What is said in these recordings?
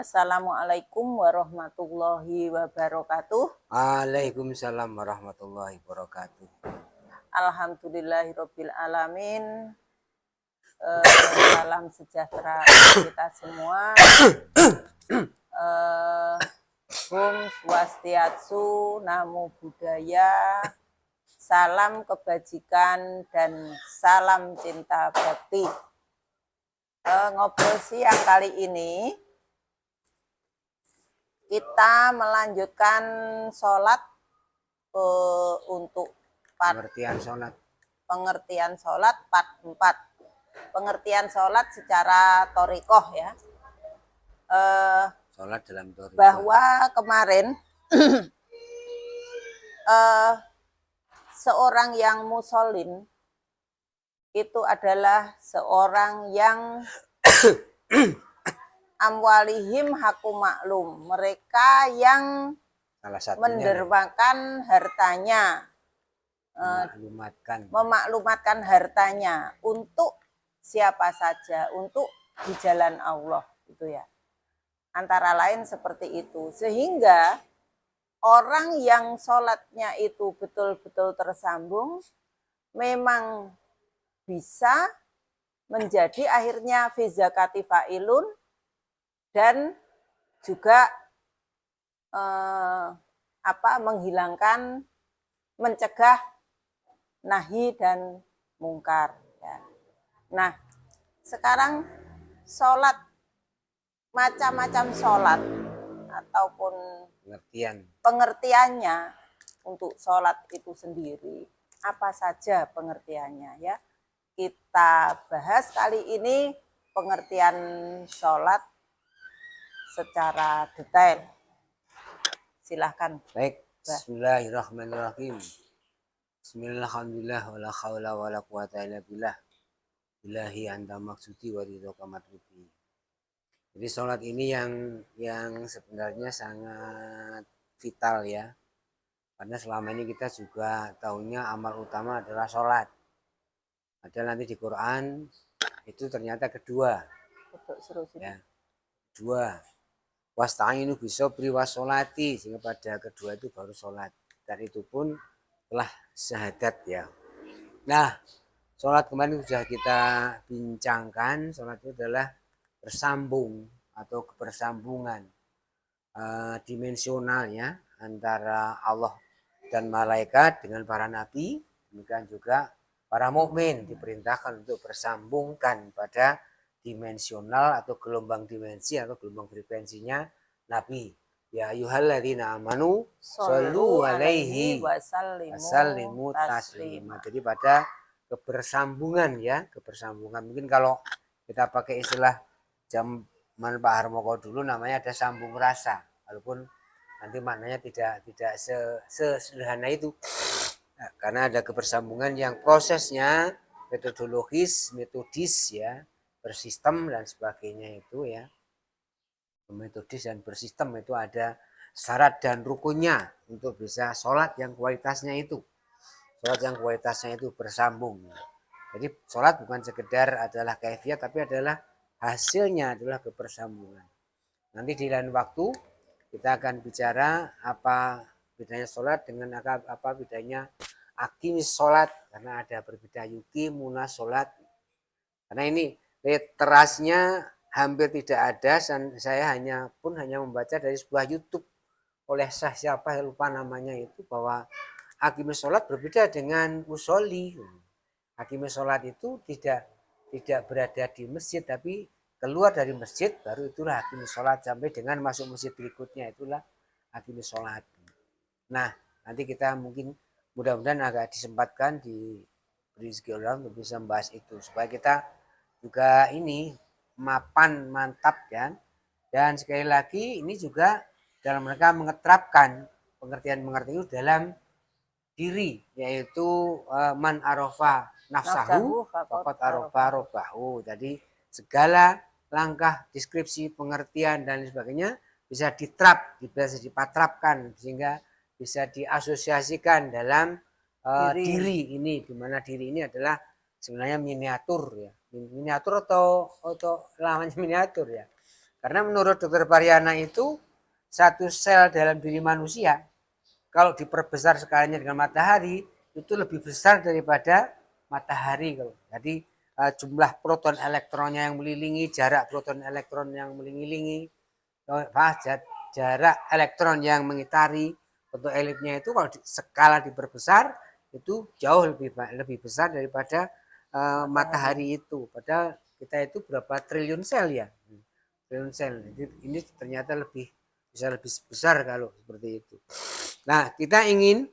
Assalamualaikum warahmatullahi wabarakatuh. Waalaikumsalam warahmatullahi wabarakatuh. Alhamdulillahirabbil alamin. Salam sejahtera kita semua. Om Swastiastu, Namo Buddhaya, salam kebajikan dan salam cinta bakti. Ngobrol siang kali ini kita melanjutkan sholat untuk pengertian sholat part 4. Pengertian sholat secara thorikoh ya. Sholat dalam thorikoh. Bahwa kemarin seorang yang musholin itu adalah seorang yang amwalihim hakum maklum, mereka yang mendermakan hartanya, memaklumatkan hartanya untuk siapa saja, untuk di jalan Allah, gitu ya. Antara lain seperti itu, sehingga orang yang sholatnya itu betul-betul tersambung memang bisa menjadi akhirnya fi zakati fa'ilun dan juga menghilangkan, mencegah nahi dan mungkar ya. Nah, sekarang sholat, macam-macam sholat ataupun pengertiannya untuk sholat itu sendiri, apa saja pengertiannya ya. Kita bahas kali ini pengertian sholat secara detail. Silahkan. Baik, bismillahirrahmanirrahim. Bismillahirrahmanirrahim. Wala khawla wala quwata illa billah. Ilahi anta maksudi wa ridhoka matlubi. Jadi sholat ini yang sebenarnya sangat vital ya. Karena selama ini kita juga tahunya amal utama adalah sholat. Ada nanti di Quran itu ternyata kedua. Ya, kedua. Wasta'inu bisobri washolati, sehingga pada kedua itu baru sholat. Dan itu pun telah syahadat ya. Nah, sholat kemarin sudah kita bincangkan. Sholat itu adalah bersambung atau kebersambungan dimensional ya, antara Allah dan malaikat dengan para nabi. Demikian juga para mukmin diperintahkan untuk bersambungkan pada dimensional atau gelombang dimensi atau gelombang frekuensinya Nabi. Ya ayyuhalladzina amanu shollu alaihi wasallimu taslima. Jadi pada kebersambungan ya, kebersambungan. Mungkin kalau kita pakai istilah zaman Pak Harmoko dulu namanya ada sambung rasa. Walaupun nanti maknanya tidak sesederhana itu. Nah, karena ada kebersambungan yang prosesnya metodologis, metodis ya, bersistem dan sebagainya itu ya. Metodis dan bersistem itu ada syarat dan rukunnya untuk bisa sholat yang kualitasnya itu. Sholat yang kualitasnya itu bersambung. Jadi sholat bukan sekedar adalah kaifiat, tapi adalah hasilnya adalah kebersambungan. Nanti di lain waktu kita akan bicara apa bedanya sholat dengan apa bedanya akimis sholat, karena ada berbeda yukimuna sholat. Karena ini literasinya hampir tidak ada, dan saya hanya membaca dari sebuah YouTube oleh siapa lupa namanya itu, bahwa akimis sholat berbeda dengan usolli. Akimis sholat itu tidak berada di masjid, tapi keluar dari masjid baru itulah akimis sholat, sampai dengan masuk masjid berikutnya itulah akimis sholat. Nah, nanti kita mungkin mudah-mudahan agak disempatkan di rezeki Allah untuk bisa membahas itu, supaya kita juga ini mapan mantap ya. Dan sekali lagi ini juga dalam mereka mengeterapkan pengertian itu dalam diri, yaitu man arofa nafsahu faqad arofa robbahu. Jadi segala langkah deskripsi pengertian dan sebagainya bisa bisa dipatrapkan sehingga bisa diasosiasikan dalam diri ini, di mana diri ini adalah sebenarnya miniatur ya. Miniatur atau lawannya miniatur ya. Karena menurut Dr. Pariana itu satu sel dalam diri manusia kalau diperbesar skalanya dengan matahari itu lebih besar daripada matahari. Jadi jumlah proton elektronnya yang mengelilingi, jarak proton elektron yang mengelilingi, jarak elektron yang mengitari bentuk elipsnya itu kalau skala diperbesar itu jauh lebih besar daripada matahari itu. Padahal kita itu berapa triliun sel ya? Triliun sel. Ini ternyata bisa lebih besar kalau seperti itu. Nah, kita ingin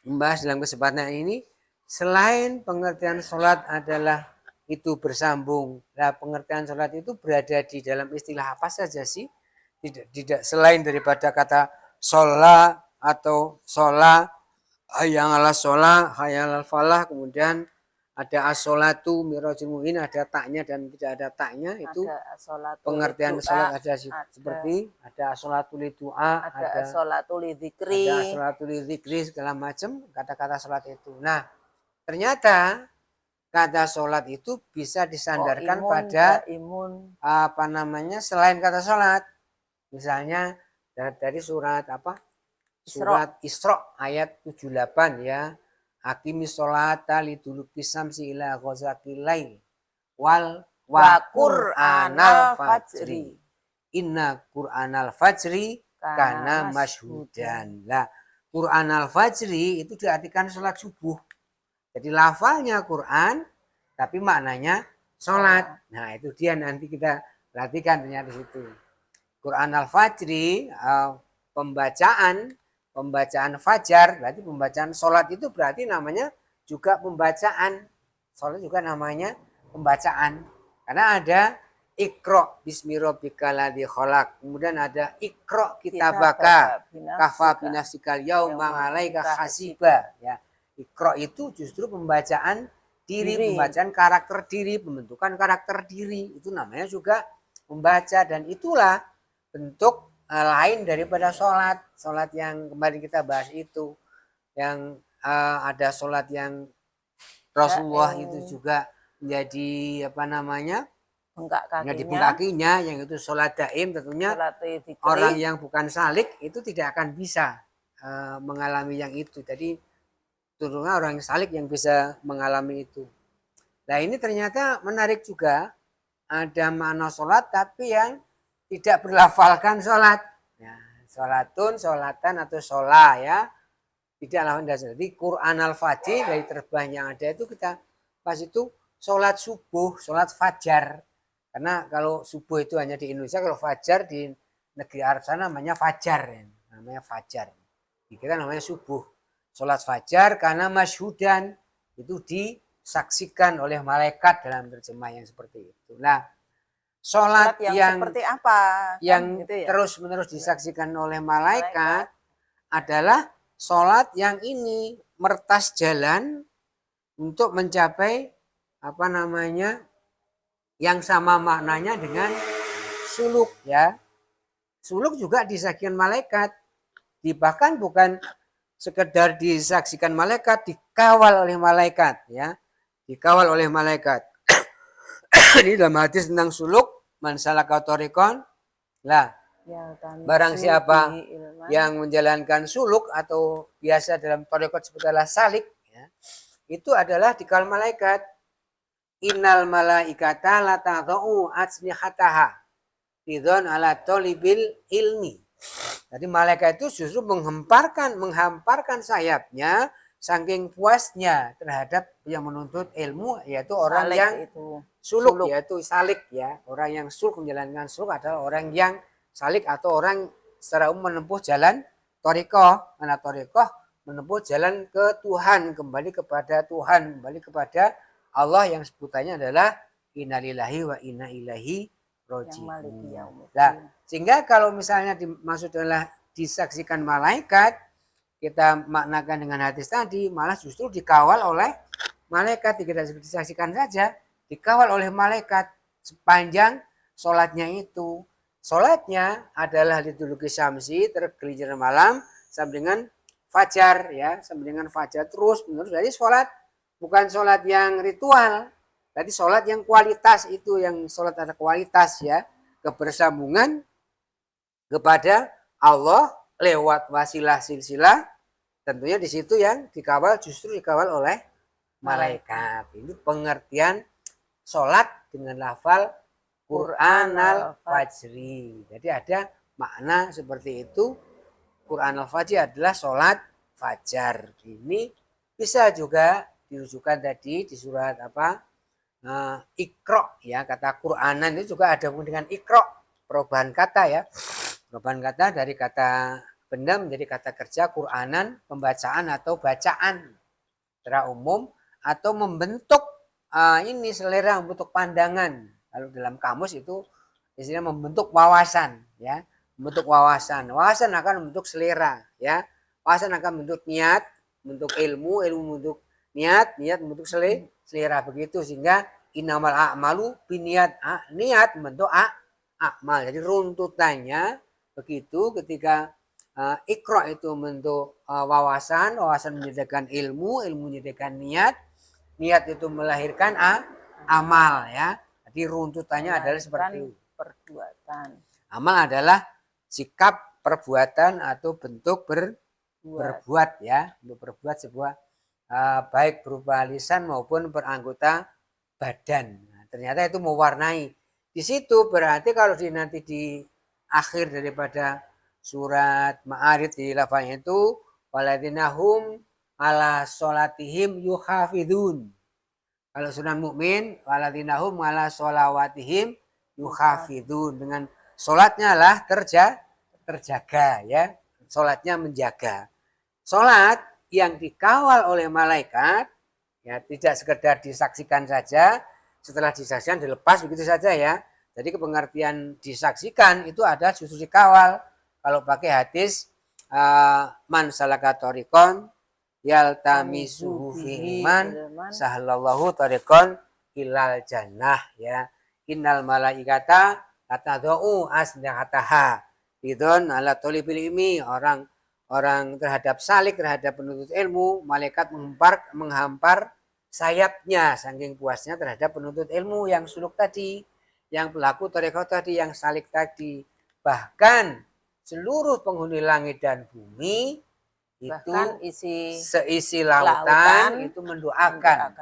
membahas dalam kesempatan ini selain pengertian sholat adalah itu bersambung. Nah, pengertian sholat itu berada di dalam istilah apa saja sih? Tidak selain daripada kata sholat atau sholat, hayang ala sholat, hayang al falah, kemudian ada as-sholatu mirajul mu'min, ada taknya dan tidak ada taknya, itu pengertian sholat ada seperti ada as-sholatu li du'a, ada as-sholatu li dzikri, ada as-sholatu li dzikri, segala macam kata-kata sholat itu. Nah, ternyata kata sholat itu bisa disandarkan pada apa namanya selain kata sholat. Misalnya dari surat apa? Surat Isra ayat 78 ya. Aqimis sholata liduluki samsi ila ghazaqil lail wa qur'anal fajri. Inna qur'anal fajri kana masyhudan. Lah, qur'anal fajri itu diartikan sholat subuh. Jadi lafalnya Quran tapi maknanya sholat. Nah, itu dia nanti kita perhatikan ternyata di situ. Quran al-fajri pembacaan fajar, berarti pembacaan sholat itu berarti namanya juga pembacaan. Sholat juga namanya pembacaan. Karena ada Iqra bismi rabbikal ladzi khalaq. Kemudian ada Iqra kitabaka kafa binafsikal yauma 'alaika hasiba ya. Iqra itu justru pembacaan diri, pembacaan karakter diri, pembentukan karakter diri. Itu namanya juga membaca dan itulah bentuk lain daripada sholat. Sholat yang kemarin kita bahas itu. Yang ada sholat yang Rasulullah itu juga menjadi apa namanya? Menjadi kakinya yang itu sholat daim tentunya orang yang bukan salik itu tidak akan bisa mengalami yang itu. Jadi turunnya orang yang salik yang bisa mengalami itu. Nah ini ternyata menarik juga. Ada makna sholat tapi yang tidak berlafalkan sholat. Ya, sholatun, sholatan atau sholah ya. Tidak lawan dasar. Jadi Quran al-Fajr dari terbang yang ada itu kita pas itu sholat subuh, sholat fajar. Karena kalau subuh itu hanya di Indonesia, kalau fajar di negeri Arab sana namanya fajar. Ya. Namanya fajar. Kita namanya subuh. Sholat fajar karena masyhudan itu disaksikan oleh malaikat dalam terjemah yang seperti itu. Nah, sholat yang seperti apa? Yang gitu ya? Terus-menerus disaksikan oleh malaikat adalah sholat yang ini mertas jalan untuk mencapai apa namanya yang sama maknanya dengan suluk ya. Suluk juga disaksikan malaikat. Bahkan bukan sekedar disaksikan malaikat, dikawal oleh malaikat ya. Dikawal oleh malaikat. Ini dalam hadis tentang suluk, man salaka thariqan lah. Barang siapa yang menjalankan suluk atau biasa dalam thariqat sebutlah salik ya. Itu adalah dikawal malaikat. Innal malaikata la tadau ajnihataha ridwan ala talibil ilmi. Jadi malaikat itu justru menghamparkan sayapnya saking puasnya terhadap yang menuntut ilmu, yaitu orang salik yang suluk, yaitu salik ya. Orang yang suluk menjalankan suluk adalah orang yang salik atau orang secara umum menempuh jalan thariqah. Karena thariqah menempuh jalan ke Tuhan, kembali kepada Tuhan, kembali kepada Allah yang sebutannya adalah innalillahi wa inna ilaihi raji'un. Nah, sehingga kalau misalnya dimaksud adalah disaksikan malaikat, kita maknakan dengan hadis tadi, malah justru dikawal oleh malaikat, tidak disaksikan saja, dikawal oleh malaikat sepanjang sholatnya itu. Sholatnya adalah liduluki syamsi, tergelincir malam, sampai dengan fajar ya, sampai dengan fajar terus menerus. Jadi sholat bukan sholat yang ritual, tadi sholat yang kualitas itu, yang sholat ada kualitas ya. kebersambungan kepada Allah lewat wasilah silsilah, tentunya di situ yang justru dikawal oleh malaikat. Ini pengertian sholat dengan lafal Quran al-Fajri. Jadi ada makna seperti itu. Quran al-Fajri adalah sholat fajar. Ini bisa juga dirujukan tadi di surat Iqra, ya, kata Quranan itu juga ada hubungan dengan Iqra, perubahan kata, ya. Perubahan kata dari kata benda menjadi kata kerja. Quranan pembacaan atau bacaan secara umum, atau membentuk ini selera, membentuk pandangan. Lalu dalam kamus itu istilahnya membentuk wawasan, ya. Membentuk wawasan. Wawasan akan membentuk selera, ya. Wawasan akan membentuk niat, membentuk ilmu, ilmu membentuk niat, niat membentuk selera, begitu, sehingga innamal a'malu biniat, niat membentuk amal. Jadi runtutannya begitu. Ketika Iqra itu membentuk wawasan, wawasan menyediakan ilmu, ilmu menyediakan niat, niat itu melahirkan amal, ya. Jadi runtutannya adalah seperti itu. Perbuatan. Amal adalah sikap, perbuatan atau bentuk berbuat, ya, untuk berbuat sebuah baik berupa lisan maupun beranggota badan. Nah, ternyata itu mewarnai. Di situ berarti kalau nanti di akhir daripada surat Ma'arij di lafaznya itu waladzinahum ala sholatihim yuhafidun. Kalau surat Mukmin waladzinahum ala sholawatihim yuhafidun, dengan sholatnya lah terjaga, ya. Sholatnya menjaga. Sholat yang dikawal oleh malaikat, ya, tidak sekedar disaksikan saja, setelah disaksikan dilepas begitu saja, ya. Jadi pengertian disaksikan itu ada justru dikawal. Kalau pakai hadis man salaka thariqan yaltamisuhu fihi man sahalallahu thariqan ilal jannah, ya. Innal malaikata tatadau asnihataha bidon ala tolibil ilmi, orang terhadap salik, terhadap penuntut ilmu, malaikat menghampar sayapnya saking puasnya terhadap penuntut ilmu yang suluk tadi, yang pelaku tarekat tadi, yang salik tadi. Bahkan seluruh penghuni langit dan bumi itu seisi lautan itu mendoakan,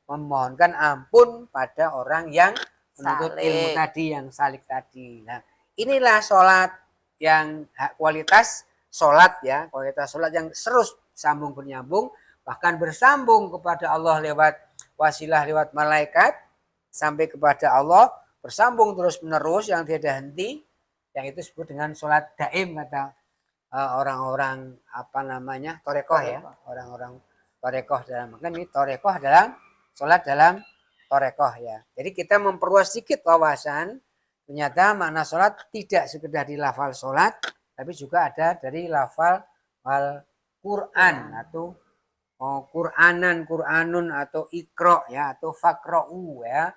memohonkan ampun pada orang yang menuntut ilmu tadi, yang salik tadi. Nah, inilah sholat yang kualitas sholat, ya, kualitas sholat yang terus sambung bernyambung, bahkan bersambung kepada Allah lewat wasilah, lewat malaikat sampai kepada Allah, bersambung terus menerus yang tiada henti, yang itu disebut dengan sholat daim, kata orang-orang torekoh, ya, orang-orang torekoh. Dalam makanya ini torekoh dalam sholat dalam torekoh, ya. Jadi kita memperluas sedikit wawasan. Ternyata makna sholat tidak sekedar di lafal sholat, tapi juga ada dari lafal Al-Quran atau Quranan, Quranun atau Iqra, ya, atau Faqra'u, ya.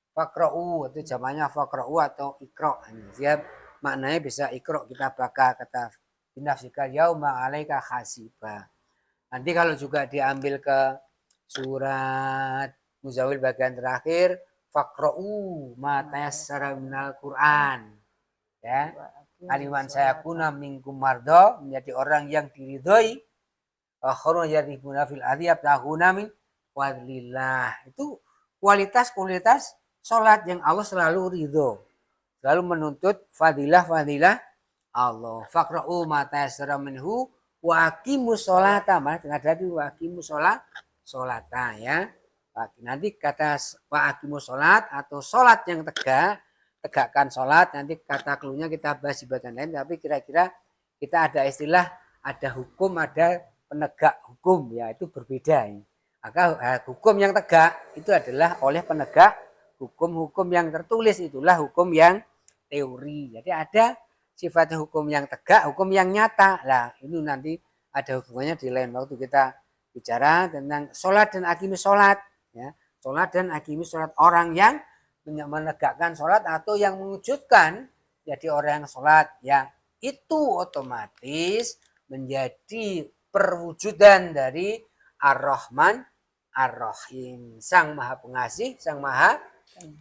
Faqra'u itu jamannya Faqra'u atau Iqra. Dia maknanya bisa Iqra, kita baca, kata binafsika yauma 'alaika hasiba. Nanti kalau juga diambil ke surat Muzawil bagian terakhir, Faqra'u ma tayassara minal Quran, ya. Aliman saya kuna minkum mardo, menjadi orang yang diridhoi, akhiru yaribuna fil adiyab tahuna min fadlillah. Itu kualitas sholat yang Allah selalu ridho, selalu menuntut fadilah Allah. Faqra'u ma tayassara minhu wa aqimus sholata, ada di wa aqimus sholata, ya. Nanti kata wa aqimus sholat atau sholat yang tegakkan sholat, nanti kata klunya kita bahas di bagian lain. Tapi kira-kira kita ada istilah, ada hukum, ada penegak hukum, ya, itu berbeda. Maka hukum yang tegak itu adalah oleh penegak hukum yang tertulis, itulah hukum yang teori. Jadi ada sifat hukum yang tegak, hukum yang nyata. Nah, ini nanti ada hubungannya di lain waktu kita bicara tentang sholat dan aqimus sholat, ya. Sholat dan aqimus sholat, orang yang menegakkan sholat atau yang mewujudkan jadi orang yang sholat, ya, itu otomatis menjadi perwujudan dari Ar-Rahman Ar-Rahim, Sang Maha Pengasih, Sang Maha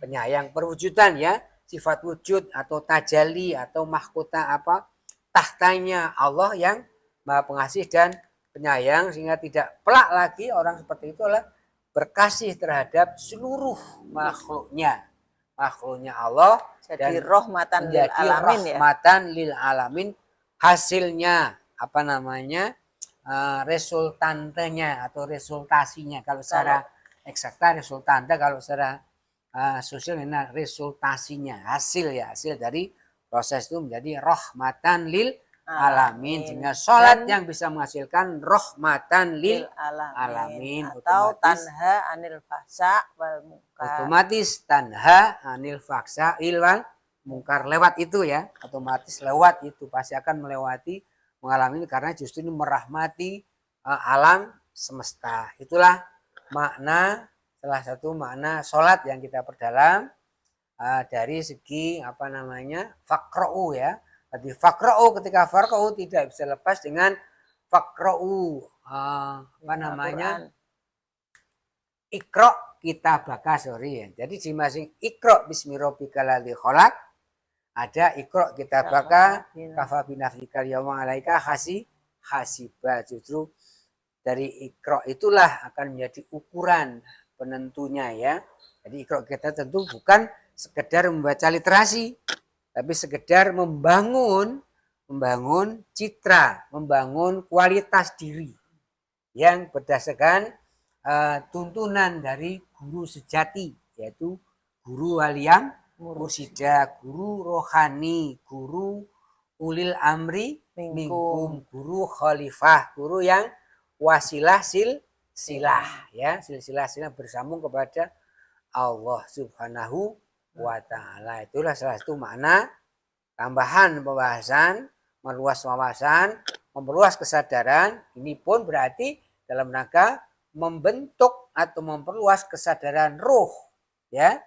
Penyayang. Perwujudan, ya, sifat wujud atau tajalli atau mahkota apa tahtanya Allah yang Maha Pengasih dan Penyayang, sehingga tidak pelak lagi orang seperti itu adalah berkasih terhadap seluruh makhluknya Allah Jadi dan rahmatan lil menjadi alamin ya. rahmatan lil alamin. Hasilnya apa namanya resultantenya atau resultasinya kalau secara eksakta resultante, kalau secara sosial ini resultasinya hasil dari proses itu menjadi rahmatan lil alamin, sehingga sholat yang bisa menghasilkan rahmatan lil alamin atau tanha anil fahsya wal munkar, otomatis tanha anil fahsya wal munkar, lewat itu ya, otomatis lewat itu pasti akan melewati mengalami, karena justru ini merahmati alam semesta. Itulah makna, salah satu makna sholat yang kita perdalam dari segi apa namanya fakra'u ya. Jadi fakra'u, ketika fakra'u tidak bisa lepas dengan fakra'u apa namanya ikra' kitabaka, sorry ya. Jadi di masing ikra' bismi rabbikal ladzi khalaq, ada ikra' kitabaka kafa binafsikal yawma alaika hasiba. Justru dari ikra' itulah akan menjadi ukuran penentunya ya. Jadi ikra' kita tentu bukan sekedar membaca literasi, tapi sekedar membangun citra, membangun kualitas diri yang berdasarkan tuntunan dari guru sejati, yaitu guru waliyam mursida, guru rohani, guru ulil amri minkum, guru khalifah, guru yang wasilah silsilah ya, silsilah bersambung kepada Allah Subhanahu wa ta'ala. Itulah salah satu makna tambahan pembahasan, meluas wawasan, memperluas kesadaran. Ini pun berarti dalam rangka membentuk atau memperluas kesadaran ruh ya.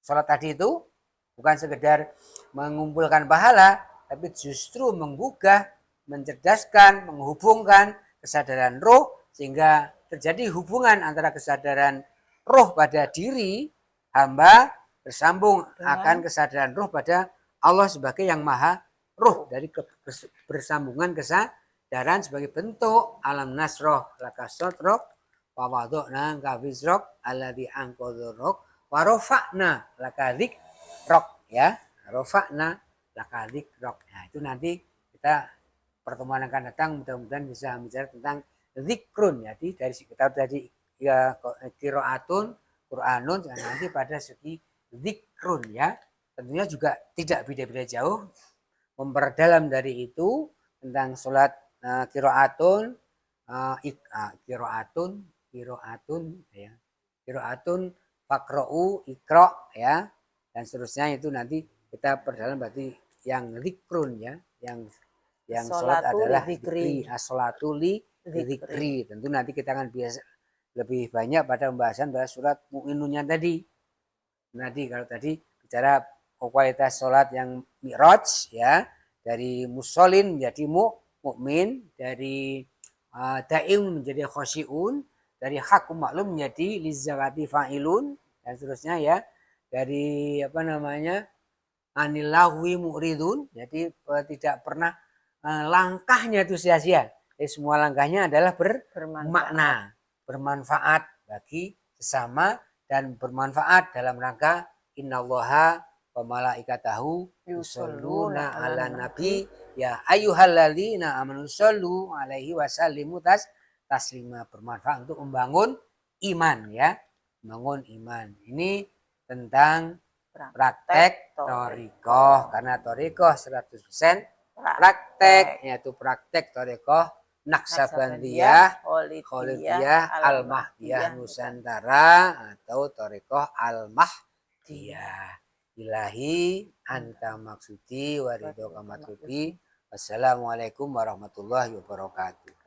Salat tadi itu bukan sekedar mengumpulkan pahala, tapi justru menggugah, mencerdaskan, menghubungkan kesadaran ruh, sehingga terjadi hubungan antara kesadaran ruh pada diri hamba bersambung akan kesadaran ruh pada Allah sebagai yang maha ruh, dari bersambungan kesadaran sebagai bentuk alam nasroh laka sotrok wa wadokna kafizrok alladhi angkodorok wa rofa'na laka dzikrok ya, rofa'na laka dzikrok. Nah itu nanti kita pertemuan akan datang mudah-mudahan bisa bicara tentang zikrun. Jadi dari kita tadi ya qiraatun Qur'anun, nanti pada segi zikrun ya, tentunya juga tidak beda-beda jauh, memperdalam dari itu tentang sholat qiraatun ya, qiraatun faqra'u ikra ya, dan seterusnya. Itu nanti kita perdalam berarti yang zikrun ya, yang sholat adalah zikri, as-sholatu li zikri. Tentu nanti kita akan biasa lebih banyak pada pembahasan pada surat Mu'minunnya tadi. Nanti kalau tadi bicara kualitas sholat yang mi'raj ya, dari musholin menjadi mukmin, dari daim menjadi khosyi'un, dari hakum maklum menjadi lizzakati fa'ilun, dan seterusnya ya, dari apa namanya anilahwi mu'ridun, jadi tidak pernah langkahnya itu sia-sia. Jadi semua langkahnya adalah bermakna, bermanfaat bagi sesama, dan bermanfaat dalam rangka innallaha wa malaikatahu yusholluna ala nabi ya ayyuhalladzina amanu shollu alaihi wasallimu taslima. Bermanfaat untuk membangun iman ya, membangun iman. Ini tentang praktek thariqah, karena thariqah 100% praktek, yaitu praktek thariqah Naksabandiyah, Kholidiyah, Al-Mahdiyah Nusantara, atau thariqah Al-Mahdiyah. Ilahi anta maksudi waridho kamatlubi. Wassalamualaikum warahmatullahi wabarakatuh.